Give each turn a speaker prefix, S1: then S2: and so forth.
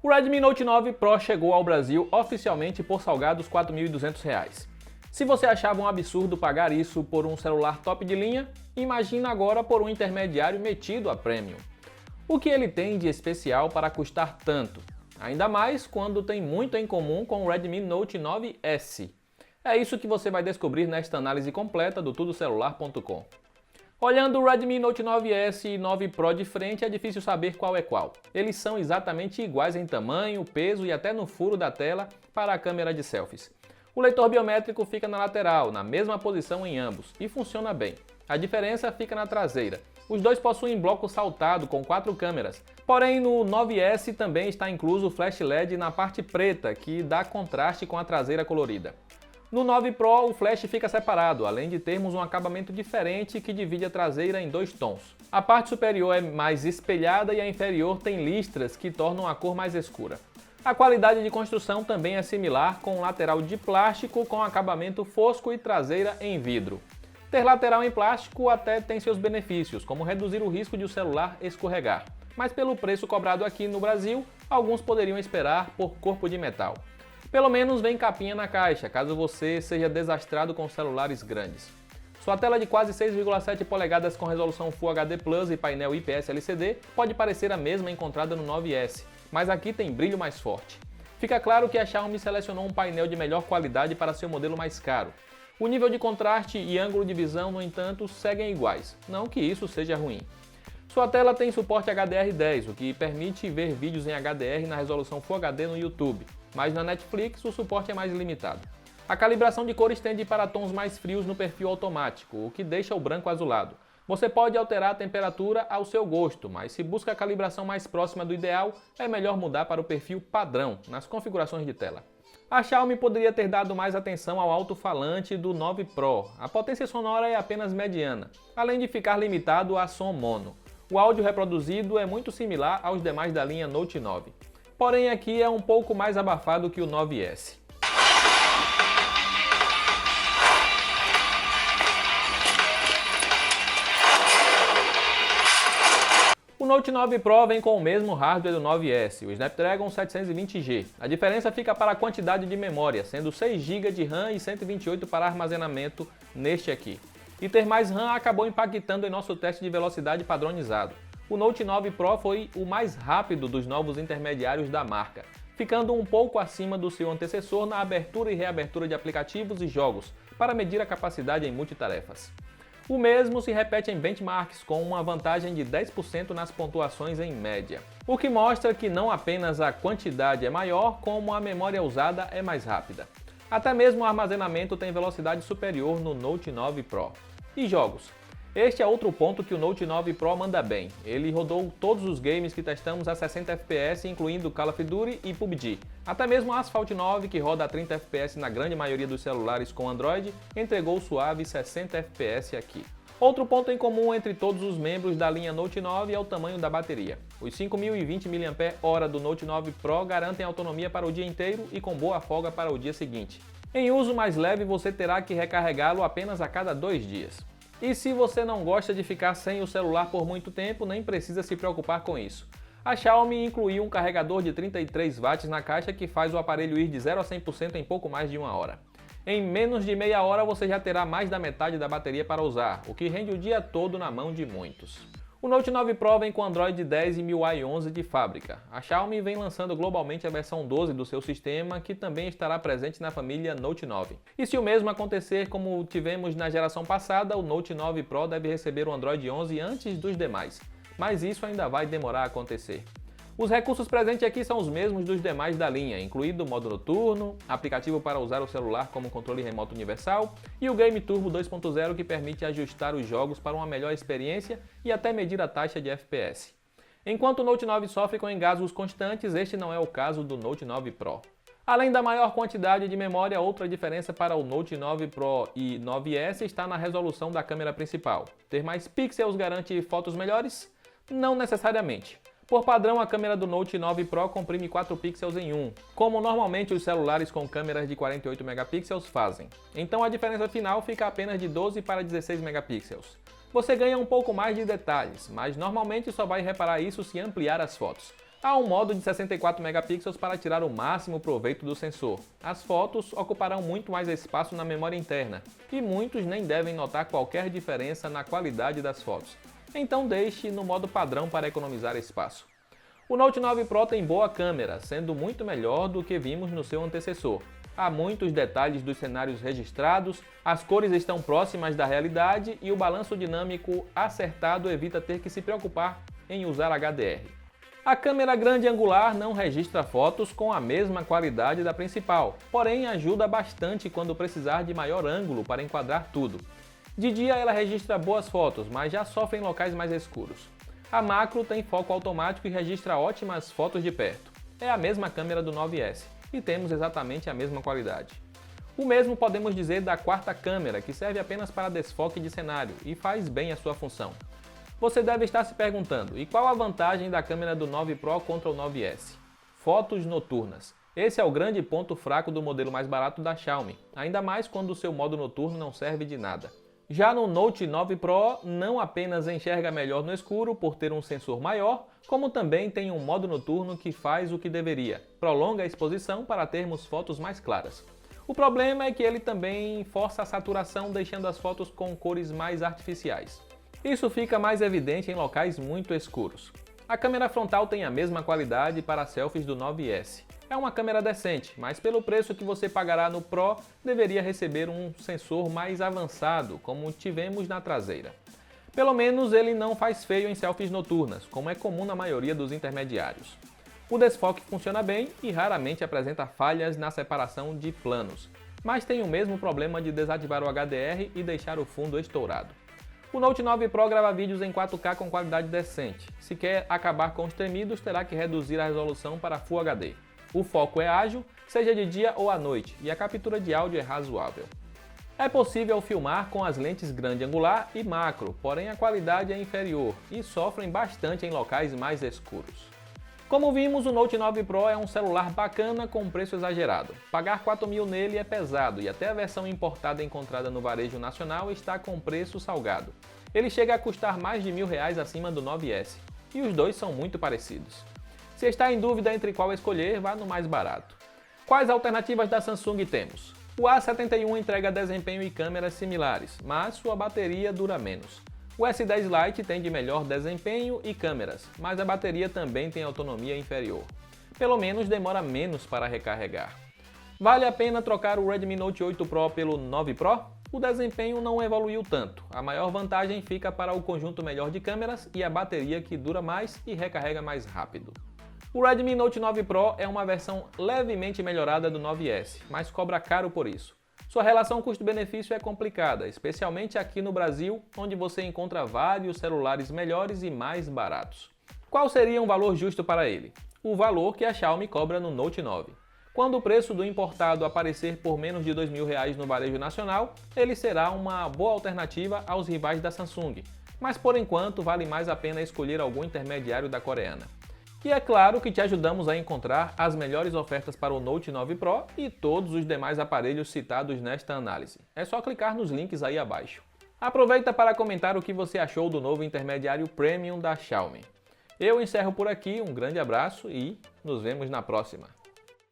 S1: O Redmi Note 9 Pro chegou ao Brasil oficialmente por salgados R$ 4.200. Se você achava um absurdo pagar isso por um celular top de linha, imagina agora por um intermediário metido a premium. O que ele tem de especial para custar tanto? Ainda mais quando tem muito em comum com o Redmi Note 9S. É isso que você vai descobrir nesta análise completa do tudocelular.com. Olhando o Redmi Note 9S e 9 Pro de frente, é difícil saber qual é qual. Eles são exatamente iguais em tamanho, peso e até no furo da tela para a câmera de selfies. O leitor biométrico fica na lateral, na mesma posição em ambos, e funciona bem. A diferença fica na traseira. Os dois possuem bloco saltado com 4 câmeras, porém no 9S também está incluso o flash LED na parte preta, que dá contraste com a traseira colorida. No 9 Pro o flash fica separado, além de termos um acabamento diferente que divide a traseira em 2 tons. A parte superior é mais espelhada e a inferior tem listras que tornam a cor mais escura. A qualidade de construção também é similar, com lateral de plástico com acabamento fosco e traseira em vidro. Ter lateral em plástico até tem seus benefícios, como reduzir o risco de o celular escorregar. Mas pelo preço cobrado aqui no Brasil, alguns poderiam esperar por corpo de metal. Pelo menos vem capinha na caixa, caso você seja desastrado com celulares grandes. Sua tela de quase 6,7 polegadas com resolução Full HD Plus e painel IPS LCD pode parecer a mesma encontrada no 9S, mas aqui tem brilho mais forte. Fica claro que a Xiaomi selecionou um painel de melhor qualidade para seu modelo mais caro. O nível de contraste e ângulo de visão, no entanto, seguem iguais, não que isso seja ruim. Sua tela tem suporte HDR10, o que permite ver vídeos em HDR na resolução Full HD no YouTube, mas na Netflix o suporte é mais limitado. A calibração de cores tende para tons mais frios no perfil automático, o que deixa o branco azulado. Você pode alterar a temperatura ao seu gosto, mas se busca a calibração mais próxima do ideal, é melhor mudar para o perfil padrão nas configurações de tela. A Xiaomi poderia ter dado mais atenção ao alto-falante do 9 Pro. A potência sonora é apenas mediana, além de ficar limitado a som mono. O áudio reproduzido é muito similar aos demais da linha Note 9. Porém aqui é um pouco mais abafado que o 9S. O Note 9 Pro vem com o mesmo hardware do 9S, o Snapdragon 720G. A diferença fica para a quantidade de memória, sendo 6 GB de RAM e 128 para armazenamento neste aqui. E ter mais RAM acabou impactando em nosso teste de velocidade padronizado. O Note 9 Pro foi o mais rápido dos novos intermediários da marca, ficando um pouco acima do seu antecessor na abertura e reabertura de aplicativos e jogos, para medir a capacidade em multitarefas. O mesmo se repete em benchmarks, com uma vantagem de 10% nas pontuações em média. O que mostra que não apenas a quantidade é maior, como a memória usada é mais rápida. Até mesmo o armazenamento tem velocidade superior no Note 9 Pro. E jogos? Este é outro ponto que o Note 9 Pro manda bem. Ele rodou todos os games que testamos a 60 FPS, incluindo Call of Duty e PUBG. Até mesmo Asphalt 9, que roda a 30 FPS na grande maioria dos celulares com Android, entregou suave 60 FPS aqui. Outro ponto em comum entre todos os membros da linha Note 9 é o tamanho da bateria. Os 5.020 mAh do Note 9 Pro garantem autonomia para o dia inteiro e com boa folga para o dia seguinte. Em uso mais leve, você terá que recarregá-lo apenas a cada 2 dias. E se você não gosta de ficar sem o celular por muito tempo, nem precisa se preocupar com isso. A Xiaomi incluiu um carregador de 33 watts na caixa que faz o aparelho ir de 0 a 100% em pouco mais de 1 hora. Em menos de meia hora você já terá mais da metade da bateria para usar, o que rende o dia todo na mão de muitos. O Note 9 Pro vem com Android 10 e MIUI 11 de fábrica. A Xiaomi vem lançando globalmente a versão 12 do seu sistema, que também estará presente na família Note 9. E se o mesmo acontecer como tivemos na geração passada, o Note 9 Pro deve receber o Android 11 antes dos demais. Mas isso ainda vai demorar a acontecer. Os recursos presentes aqui são os mesmos dos demais da linha, incluído o modo noturno, aplicativo para usar o celular como controle remoto universal e o Game Turbo 2.0 que permite ajustar os jogos para uma melhor experiência e até medir a taxa de FPS. Enquanto o Note 9 sofre com engasgos constantes, este não é o caso do Note 9 Pro. Além da maior quantidade de memória, outra diferença para o Note 9 Pro e 9S está na resolução da câmera principal. Ter mais pixels garante fotos melhores? Não necessariamente. Por padrão, a câmera do Note 9 Pro comprime 4 pixels em 1, como normalmente os celulares com câmeras de 48 megapixels fazem. Então a diferença final fica apenas de 12 para 16 megapixels. Você ganha um pouco mais de detalhes, mas normalmente só vai reparar isso se ampliar as fotos. Há um modo de 64 megapixels para tirar o máximo proveito do sensor. As fotos ocuparão muito mais espaço na memória interna e muitos nem devem notar qualquer diferença na qualidade das fotos. Então deixe no modo padrão para economizar espaço. O Note 9 Pro tem boa câmera, sendo muito melhor do que vimos no seu antecessor. Há muitos detalhes dos cenários registrados, as cores estão próximas da realidade e o balanço dinâmico acertado evita ter que se preocupar em usar HDR. A câmera grande angular não registra fotos com a mesma qualidade da principal, porém ajuda bastante quando precisar de maior ângulo para enquadrar tudo. De dia ela registra boas fotos, mas já sofre em locais mais escuros. A macro tem foco automático e registra ótimas fotos de perto. É a mesma câmera do 9S e temos exatamente a mesma qualidade. O mesmo podemos dizer da quarta câmera, que serve apenas para desfoque de cenário e faz bem a sua função. Você deve estar se perguntando, e qual a vantagem da câmera do 9 Pro contra o 9S? Fotos noturnas. Esse é o grande ponto fraco do modelo mais barato da Xiaomi, ainda mais quando o seu modo noturno não serve de nada. Já no Note 9 Pro, não apenas enxerga melhor no escuro por ter um sensor maior, como também tem um modo noturno que faz o que deveria, prolonga a exposição para termos fotos mais claras. O problema é que ele também força a saturação, deixando as fotos com cores mais artificiais. Isso fica mais evidente em locais muito escuros. A câmera frontal tem a mesma qualidade para selfies do 9S. É uma câmera decente, mas pelo preço que você pagará no Pro, deveria receber um sensor mais avançado, como tivemos na traseira. Pelo menos ele não faz feio em selfies noturnas, como é comum na maioria dos intermediários. O desfoque funciona bem e raramente apresenta falhas na separação de planos, mas tem o mesmo problema de desativar o HDR e deixar o fundo estourado. O Note 9 Pro grava vídeos em 4K com qualidade decente. Se quer acabar com os tremidos, terá que reduzir a resolução para Full HD. O foco é ágil, seja de dia ou à noite, e a captura de áudio é razoável. É possível filmar com as lentes grande angular e macro, porém a qualidade é inferior e sofrem bastante em locais mais escuros. Como vimos, o Note 9 Pro é um celular bacana com preço exagerado. Pagar 4.000 nele é pesado e até a versão importada encontrada no varejo nacional está com preço salgado. Ele chega a custar mais de R$1.000 acima do 9S, e os dois são muito parecidos. Se está em dúvida entre qual escolher, vá no mais barato. Quais alternativas da Samsung temos? O A71 entrega desempenho e câmeras similares, mas sua bateria dura menos. O S10 Lite tem de melhor desempenho e câmeras, mas a bateria também tem autonomia inferior. Pelo menos demora menos para recarregar. Vale a pena trocar o Redmi Note 8 Pro pelo 9 Pro? O desempenho não evoluiu tanto. A maior vantagem fica para o conjunto melhor de câmeras e a bateria que dura mais e recarrega mais rápido. O Redmi Note 9 Pro é uma versão levemente melhorada do 9S, mas cobra caro por isso. Sua relação custo-benefício é complicada, especialmente aqui no Brasil, onde você encontra vários celulares melhores e mais baratos. Qual seria um valor justo para ele? O valor que a Xiaomi cobra no Note 9. Quando o preço do importado aparecer por menos de R$2.000 no varejo nacional, ele será uma boa alternativa aos rivais da Samsung, mas por enquanto vale mais a pena escolher algum intermediário da coreana. E é claro que te ajudamos a encontrar as melhores ofertas para o Note 9 Pro e todos os demais aparelhos citados nesta análise. É só clicar nos links aí abaixo. Aproveita para comentar o que você achou do novo intermediário Premium da Xiaomi. Eu encerro por aqui, um grande abraço e nos vemos na próxima.